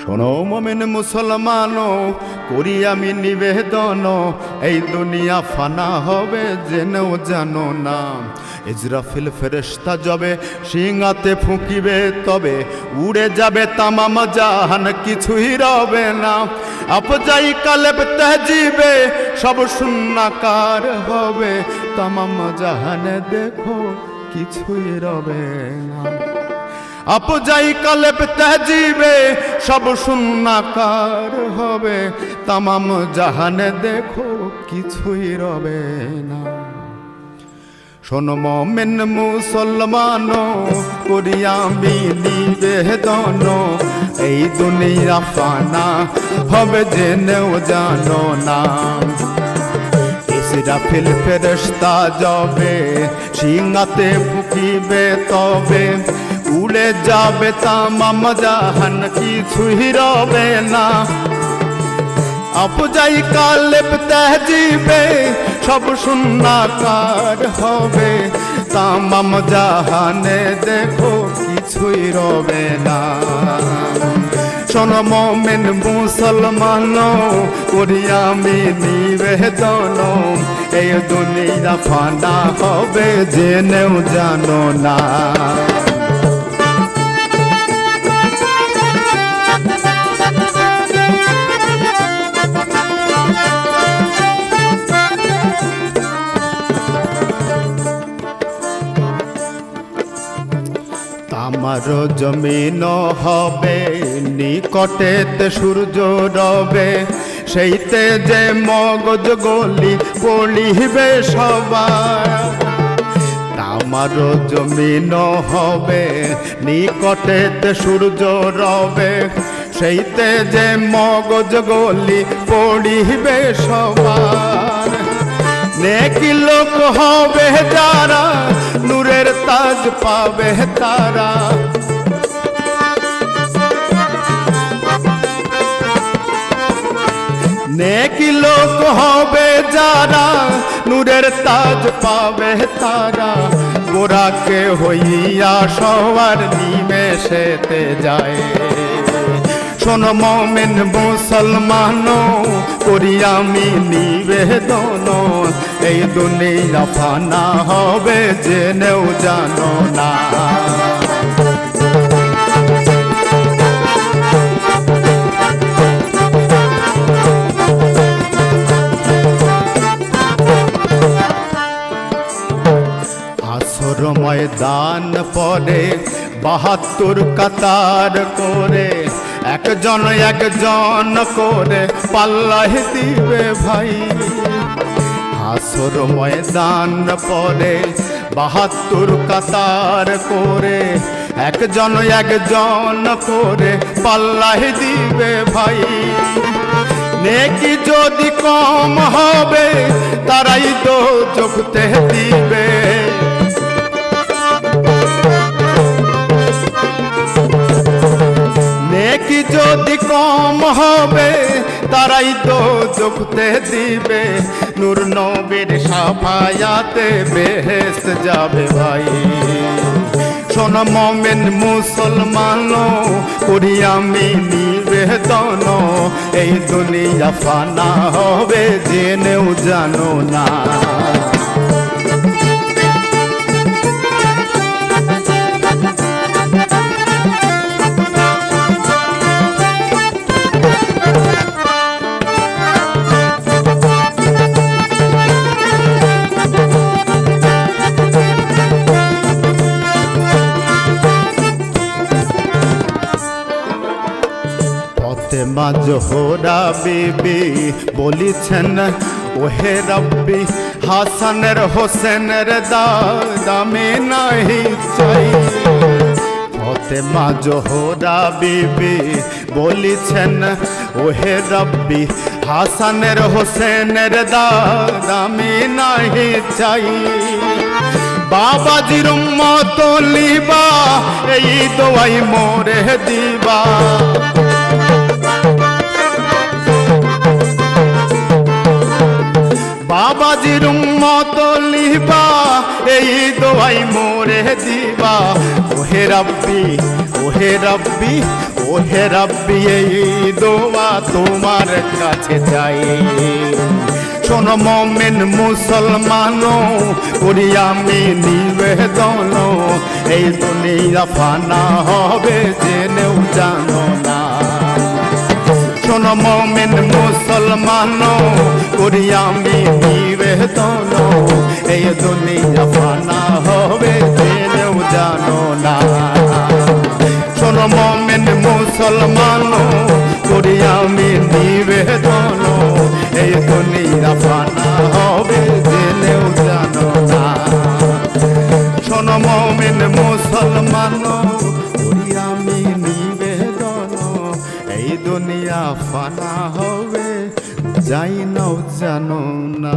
শোনো মুমিন মুসলমান, করি আমি নিবেদন, এই দুনিয়া ফানা হবে জেনেও জানো না। ইজরাফিল ফেরেশতা যাবে সিংহাতে ফুঁকিবে, তবে উড়ে যাবে তামাম জাহান, কিছুই রবে না। আফজাই কালেব তেহজিবে সব শূন্যাকার হবে, তামাম জাহানে দেখো কিছুই রবে না। আফজাই কালেব তেহজিবে সব শূন্যাকার হবে, তামাম জাহানে দেখো কিছুই রবে না। শোনো মুমিন মুসলমান, করি আমি নিবেদন, এই দুনিয়া ফানা হবে জেনেও জানো না। ইসরাফিল ফেরেশতা যাবে সিংহাতে ফুঁকিবে, তবে উড়ে যাবে তামাম জাহান, কিছুই রবে না। আফজাই কালেব তেহজিবে সব শূন্যাকার হবে, তামাম জাহানে দেখো কিছুই রবে না। শোনো মুমিন মুসলমান, করি আমি নিবেদন, এই দুনিয়া ফানা হবে জেনেও জানো না। আমার জমিন হবে নিকটেতে সূর্য রবে, সেইতে যে মগজ গলি পড়িবে সবাই। আমার জমিন হবে নিকটেতে সূর্য রবে, সেইতে যে মগজ গলি পড়িবে সবাই। নেকি লোক হবে যারা, নূরের তাজ পাবে তারা। নেকি লোক হবে যারা, নূরের তাজ পাবে তারা। গোরাকে হইয়া সবার নিমেষেতে যায়। শোনো মুমিন মুসলমান, করি আমি নিবেদন, এই দুনিয়া ফানা হবে জেনেও জানো না। আসর ময়দান পরে ৭২ কাতার করে, একজন একজন করে পাল্লাহ দিবে ভাই। হাসর ময়দান পরে ৭২ কাতার করে, একজন একজন করে পাল্লাহ দিবে ভাই। নেকি যদি কম হবে তারাই দোজখতে দিবে, নেকি যদি কম হবে তারাই দোজখতে দিবে। নূর নবীর শাফায়াতে বেহেশত যাবে ভাই। শোনো মুমিন মুসলমান, করি আমি নিবেদন, এই দুনিয়া ফানা হবে জেনেও জানো না। ফাতেমা জোহরা বিবি বলিছেন, ওহে রব্বি হাসানের হোসেনের দাদ আমি নাহি চাই। ফাতেমা জোহরা বিবি বলিছেন, ওহে রব্বি হাসানের হোসেনের দাদ আমি নাহি চাই। বাবাজির উম্মত লিবা, এই দোয়াই মোরে দিবা। বাবাজির উম্মত লিবা, এই দোয়াই মোরে দিবা ওহে রাব্বি ওহে রাব্বি ওহে রাব্বি এই দোয়া তোমার কাছে চাই শোনো মুমিন মুসলমান করি আমি নিবেদন এই দুনিয়া ফানা হবে জেনেও জানো না শোনো মুমিন মুসলমান করি আমি নিবেদন এই দুনিয়া ফানা হবে জেনেও জানো না শোনো মুমিন মুসলমান করি আমি নিবেদন এই দুনিয়া ফানা হবে জেনেও জানো না শোনো মুমিন মুসলমান করি আমি নিবেদন এই দুনিয়া ফানা হবে যাই নাও জানো না।